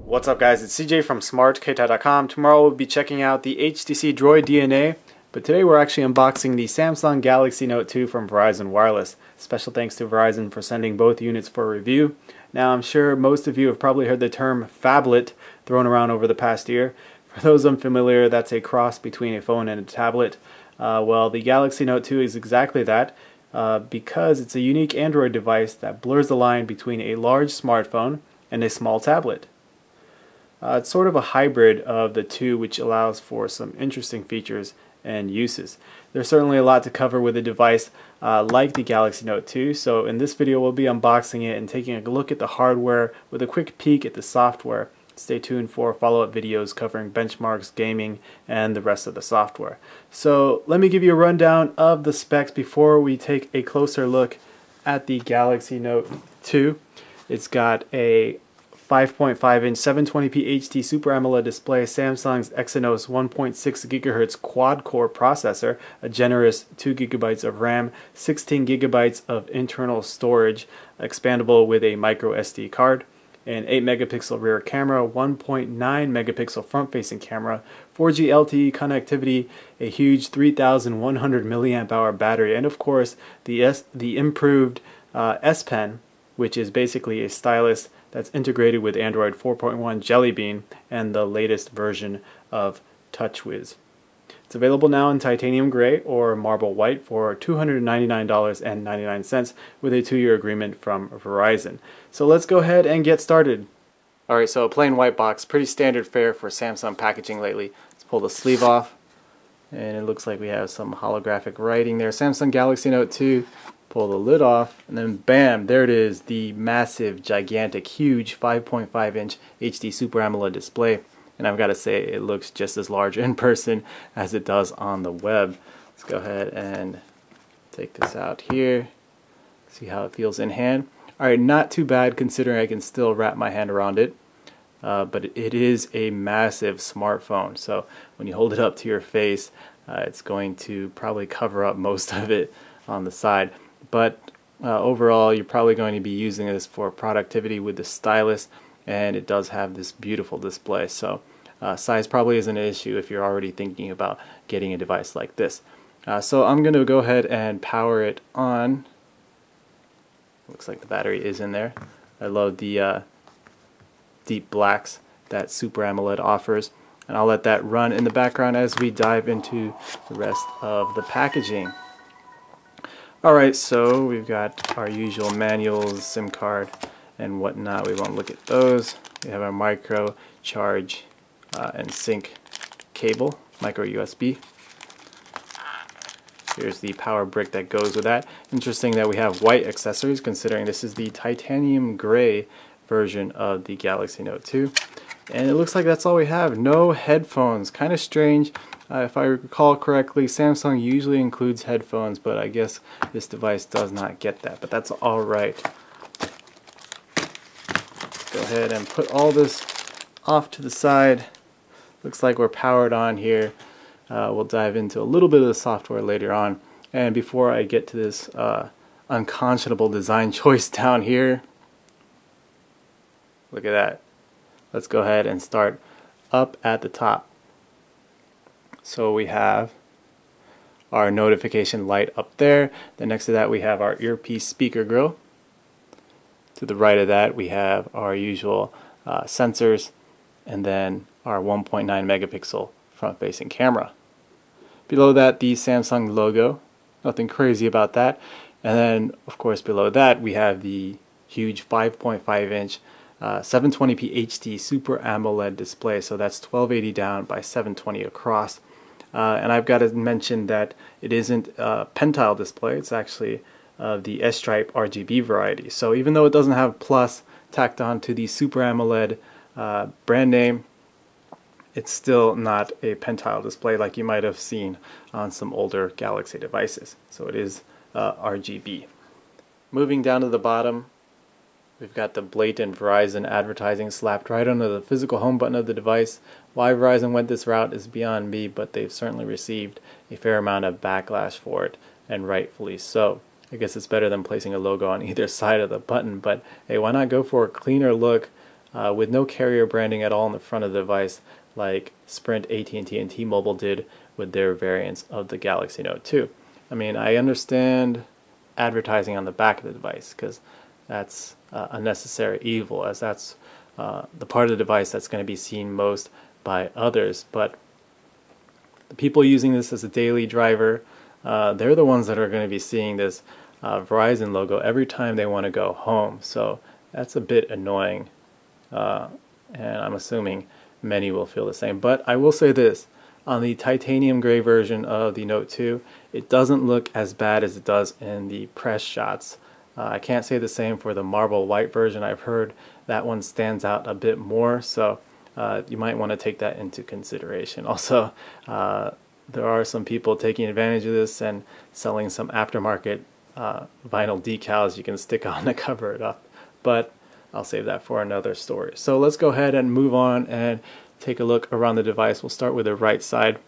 What's up guys, it's CJ from smartktai.com. Tomorrow we'll be checking out the HTC Droid DNA, but today we're actually unboxing the Samsung Galaxy Note 2 from Verizon Wireless. Special thanks to Verizon for sending both units for review. Now I'm sure most of you have probably heard the term phablet thrown around over the past year. For those unfamiliar, that's a cross between a phone and a tablet. Well, the Galaxy Note 2 is exactly that because it's a unique Android device that blurs the line between a large smartphone and a small tablet. It's sort of a hybrid of the two, which allows for some interesting features and uses. There's certainly a lot to cover with a device like the Galaxy Note 2, so in this video we'll be unboxing it and taking a look at the hardware with a quick peek at the software. Stay tuned for follow-up videos covering benchmarks, gaming, and the rest of the software. So let me give you a rundown of the specs before we take a closer look at the Galaxy Note 2. It's got a 5.5-inch 720p HD Super AMOLED display, Samsung's Exynos 1.6 GHz quad-core processor, a generous 2 GB of RAM, 16 GB of internal storage, expandable with a micro SD card, an 8 megapixel rear camera, 1.9 megapixel front-facing camera, 4G LTE connectivity, a huge 3,100 milliamp hour battery, and of course the improved S Pen, which is basically a stylus that's integrated with Android 4.1 Jelly Bean and the latest version of TouchWiz. It's available now in titanium gray or marble white for $299.99 with a 2-year agreement from Verizon. So let's go ahead and get started. Alright, so a plain white box, pretty standard fare for Samsung packaging lately. Let's pull the sleeve off, and it looks like we have some holographic writing there. Samsung Galaxy Note 2. Pull the lid off, and then bam, there it is, the massive, gigantic, huge 5.5-inch HD Super AMOLED display. And I've got to say, it looks just as large in person as it does on the web. Let's go ahead and take this out here, see how it feels in hand. Alright, not too bad considering I can still wrap my hand around it, but it is a massive smartphone, so when you hold it up to your face, it's going to probably cover up most of it on the side. But overall, you're probably going to be using this for productivity with the stylus, and it does have this beautiful display. So size probably isn't an issue if you're already thinking about getting a device like this. So I'm going to go ahead and power it on. Looks like the battery is in there. I love the deep blacks that Super AMOLED offers, and I'll let that run in the background as we dive into the rest of the packaging. Alright, so we've got our usual manuals, SIM card, and whatnot. We won't look at those. We have our micro charge and sync cable, micro USB. Here's the power brick that goes with that. Interesting that we have white accessories considering this is the titanium gray version of the Galaxy Note 2. And it looks like that's all we have. No headphones. Kind of strange. If I recall correctly, Samsung usually includes headphones, but I guess this device does not get that, but that's alright. Let's go ahead and put all this off to the side. Looks like we're powered on here. We'll dive into a little bit of the software later on. And before I get to this unconscionable design choice down here, look at that. Let's go ahead and start up at the top. So we have our notification light up there. Then next to that we have our earpiece speaker grill. To the right of that we have our usual sensors, and then our 1.9 megapixel front-facing camera. Below that, the Samsung logo. Nothing crazy about that. And then of course below that we have the huge 5.5-inch 720p HD Super AMOLED display. So that's 1280 down by 720 across. And I've got to mention that it isn't a pentile display, it's actually the S-Stripe RGB variety. So even though it doesn't have plus tacked on to the Super AMOLED brand name, it's still not a pentile display like you might have seen on some older Galaxy devices. So it is RGB. Moving down to the bottom, we've got the blatant Verizon advertising slapped right under the physical home button of the device. Why Verizon went this route is beyond me, but they've certainly received a fair amount of backlash for it, and rightfully so. I guess it's better than placing a logo on either side of the button, but hey, why not go for a cleaner look with no carrier branding at all on the front of the device, like Sprint, AT&T, and T-Mobile did with their variants of the Galaxy Note 2. I mean, I understand advertising on the back of the device because that's a necessary evil, as that's the part of the device that's going to be seen most by others. But the people using this as a daily driver, they're the ones that are going to be seeing this Verizon logo every time they want to go home. So that's a bit annoying, and I'm assuming many will feel the same. But I will say this, on the titanium gray version of the Note 2, it doesn't look as bad as it does in the press shots. I can't say the same for the marble white version. I've heard that one stands out a bit more, so you might want to take that into consideration. Also, there are some people taking advantage of this and selling some aftermarket vinyl decals you can stick on to cover it up, but I'll save that for another story. So let's go ahead and move on and take a look around the device. We'll start with the right side.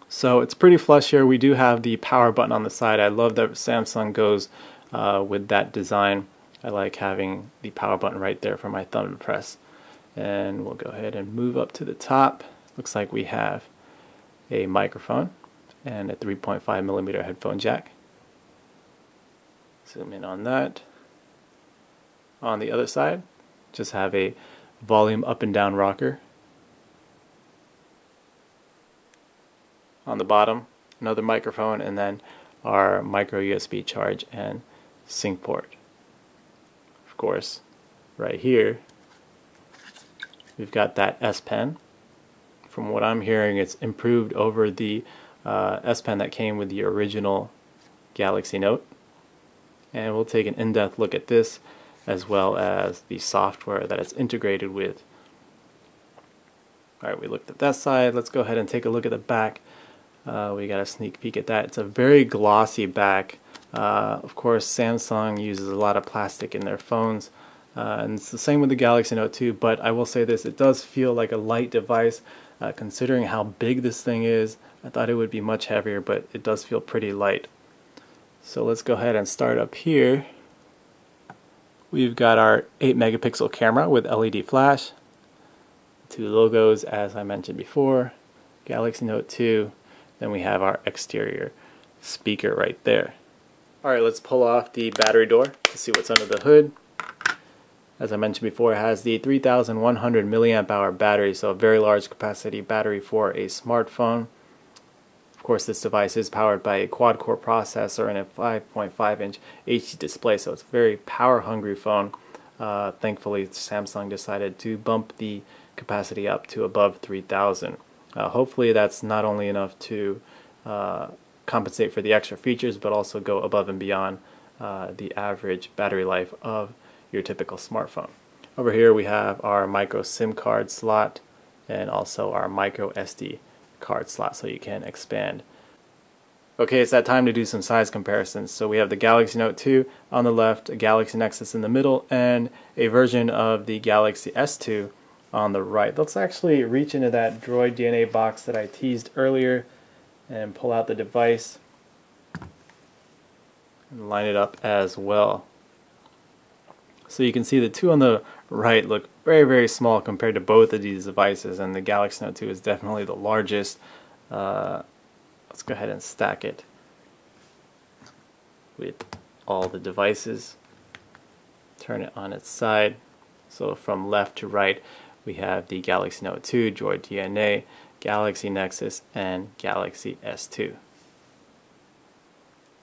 So it's pretty flush here. We do have the power button on the side. I love that Samsung goes with that design. I like having the power button right there for my thumb to press. And we'll go ahead and move up to the top. Looks like we have a microphone and a 3.5mm headphone jack. Zoom in on that. On the other side, just have a volume up and down rocker. On the bottom, another microphone, and then our micro USB charge and sync port. Of course, right here, we've got that S Pen. From what I'm hearing, it's improved over the S Pen that came with the original Galaxy Note. And we'll take an in-depth look at this, as well as the software that it's integrated with. Alright, we looked at that side. Let's go ahead and take a look at the back. We got a sneak peek at that. It's a very glossy back. Of course, Samsung uses a lot of plastic in their phones, and it's the same with the Galaxy Note 2, but I will say this, it does feel like a light device. Considering how big this thing is, I thought it would be much heavier, but it does feel pretty light. So let's go ahead and start up here. We've got our 8-megapixel camera with LED flash, two logos as I mentioned before, Galaxy Note 2, then we have our exterior speaker right there. Alright, let's pull off the battery door to see what's under the hood. As I mentioned before, it has the 3100 milliamp hour battery, so a very large capacity battery for a smartphone. Of course, this device is powered by a quad-core processor and a 5.5-inch HD display, so it's a very power-hungry phone. Thankfully, Samsung decided to bump the capacity up to above 3000. Hopefully, that's not only enough to compensate for the extra features, but also go above and beyond the average battery life of your typical smartphone. Over here, we have our micro SIM card slot and also our micro SD card slot, so you can expand. Okay, it's that time to do some size comparisons. So we have the Galaxy Note 2 on the left, a Galaxy Nexus in the middle, and a version of the Galaxy S2 on the right. Let's actually reach into that Droid DNA box that I teased earlier and pull out the device and line it up as well. So you can see the two on the right look very, very small compared to both of these devices, and the Galaxy Note 2 is definitely the largest. Let's go ahead and stack it with all the devices. Turn it on its side. So from left to right, we have the Galaxy Note 2, Droid DNA, Galaxy Nexus, and Galaxy S2.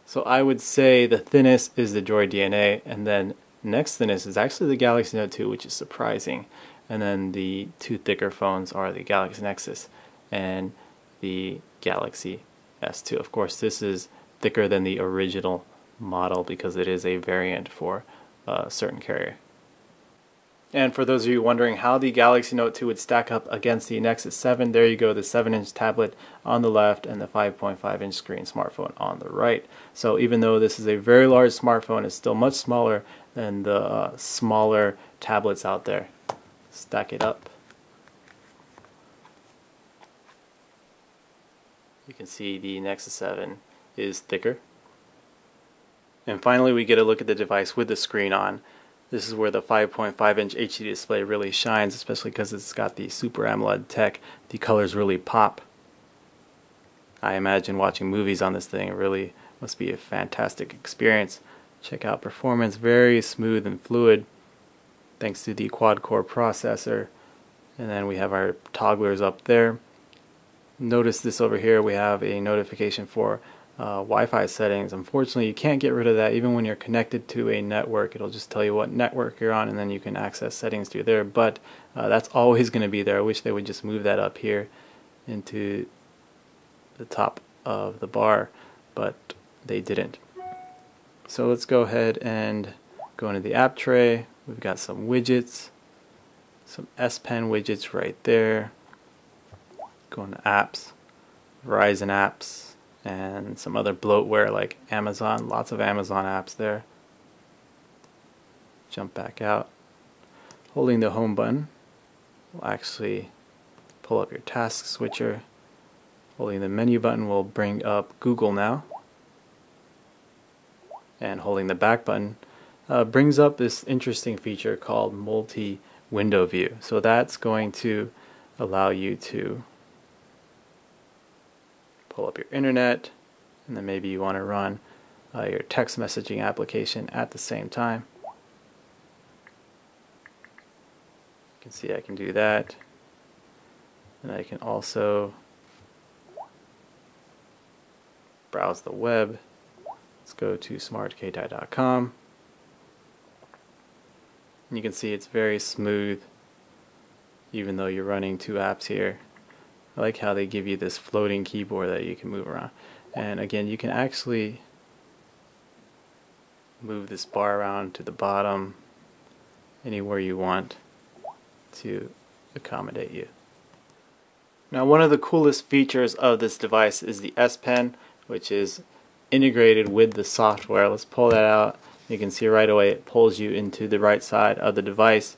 So I would say the thinnest is the Droid DNA, and then next thinnest is actually the Galaxy Note 2, which is surprising. And then the two thicker phones are the Galaxy Nexus and the Galaxy S2. Of course, this is thicker than the original model because it is a variant for a certain carrier. And for those of you wondering how the Galaxy Note 2 would stack up against the Nexus 7, there you go, the 7-inch tablet on the left and the 5.5-inch screen smartphone on the right. So even though this is a very large smartphone, it's still much smaller than the smaller tablets out there. Stack it up. You can see the Nexus 7 is thicker. And finally, we get a look at the device with the screen on. This is where the 5.5-inch HD display really shines, especially because it's got the Super AMOLED tech. The colors really pop. I imagine watching movies on this thing really must be a fantastic experience. Check out performance, very smooth and fluid thanks to the quad-core processor. And then we have our togglers up there. Notice this over here, we have a notification for Wi-Fi settings. Unfortunately, you can't get rid of that even when you're connected to a network. It'll just tell you what network you're on, and then you can access settings through there. But that's always going to be there. I wish they would just move that up here into the top of the bar, but they didn't. So let's go ahead and go into the app tray. We've got some widgets, some S Pen widgets right there. Go into apps, Verizon apps, and some other bloatware like Amazon. Lots of Amazon apps there. Jump back out. Holding the home button will actually pull up your task switcher. Holding the menu button will bring up Google now. And holding the back button brings up this interesting feature called multi-window view. So that's going to allow you to pull up your internet, and then maybe you want to run your text messaging application at the same time. You can see I can do that, and I can also browse the web. Let's go to smartkti.com. And you can see it's very smooth even though you're running two apps here. I like how they give you this floating keyboard that you can move around. And again, you can actually move this bar around to the bottom anywhere you want to accommodate you. Now, one of the coolest features of this device is the S Pen, which is integrated with the software. Let's pull that out. You can see right away it pulls you into the right side of the device.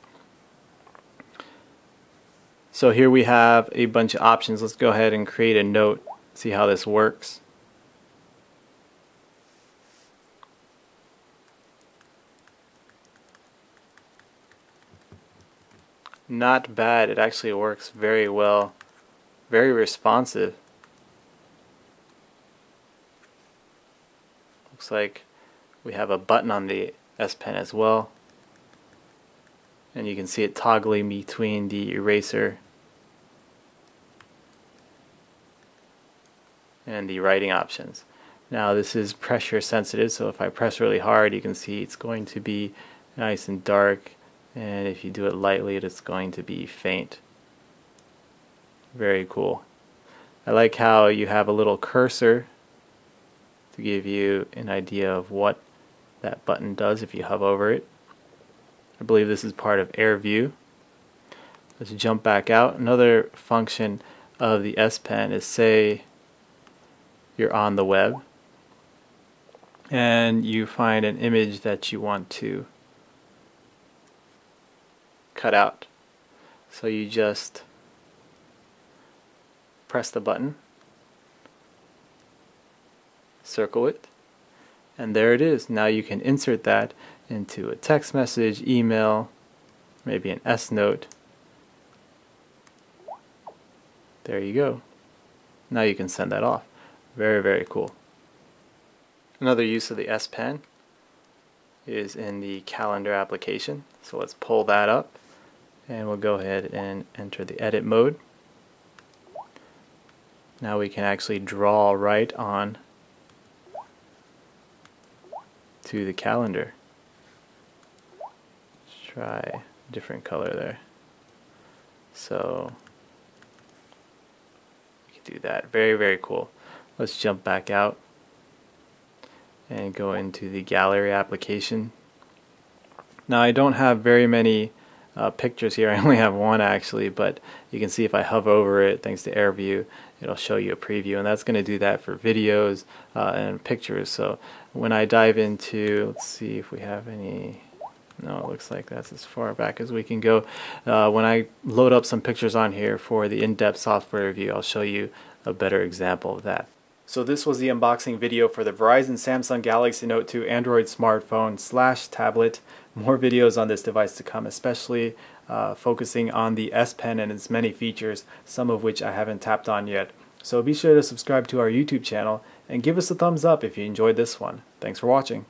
So here we have a bunch of options. Let's go ahead and create a note, see how this works. Not bad. It actually works very well, very responsive. Looks like we have a button on the S Pen as well, and you can see it toggling between the eraser and the writing options. Now this is pressure sensitive, so if I press really hard, you can see it's going to be nice and dark, and if you do it lightly, it's going to be faint. Very cool. I like how you have a little cursor to give you an idea of what that button does if you hover over it. I believe this is part of Air View. Let's jump back out. Another function of the S Pen is, say you're on the web and you find an image that you want to cut out. So you just press the button, circle it, and there it is. Now you can insert that into a text message, email, maybe an S note. There you go. Now you can send that off. Very, very cool. Another use of the S Pen is in the calendar application. So let's pull that up, and we'll go ahead and enter the edit mode. Now we can actually draw right on to the calendar. Let's try a different color there. So we can do that. Very, very cool. Let's jump back out and go into the gallery application. Now I don't have very many pictures here. I only have one actually, but you can see if I hover over it, thanks to Air View, it'll show you a preview, and that's going to do that for videos and pictures. So when I dive into, let's see if we have any. No, it looks like that's as far back as we can go. When I load up some pictures on here for the in-depth software review, I'll show you a better example of that. So this was the unboxing video for the Verizon Samsung Galaxy Note 2 Android smartphone / tablet. More videos on this device to come, especially focusing on the S Pen and its many features, some of which I haven't tapped on yet. So be sure to subscribe to our YouTube channel and give us a thumbs up if you enjoyed this one. Thanks for watching.